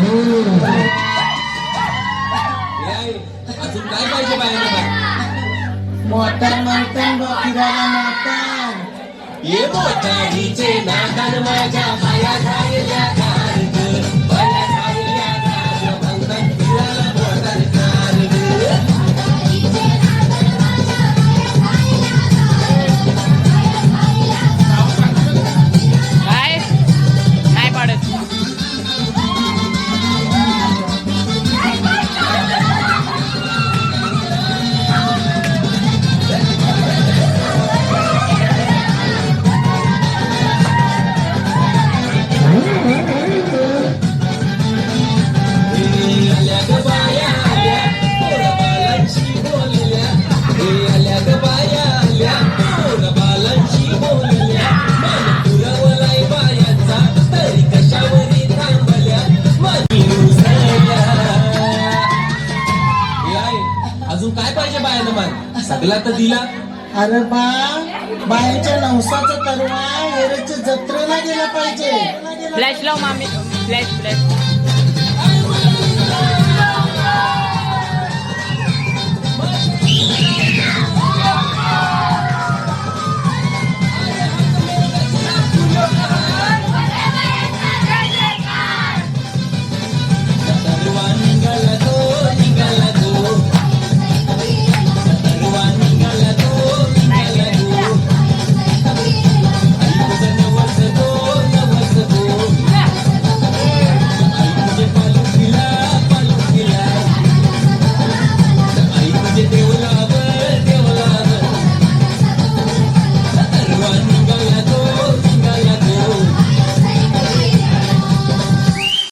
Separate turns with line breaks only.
अजून काय पाहिजे बाहेर?
मोटर म्हणतात फिरायला मोटर.
ये मोटारीचे नादान माझ्या बाया झालेल्या गारग, बाया झालेल्या गारग, म्हणतात फिरायला मोटार गारग.
काय नाही पाडत.
आल्या ग बाया आल्या, पोरबालांची बोलल्या. आल्या ग बाया आल्या, पोरबालांची बोलल्या. मन पुरवलाय बायांचा, तरी कशावरी थांबल्या. माझी उसळल्या. अजून काय पाहिजे बायानं? मान सगळा तर दिला.
अरे बा, बायांच्या नवसाचा तरवा हेरच्या जत्रेला गेला पाहिजे.
फ्लॅश लाव मामी. Flash flash.
माझी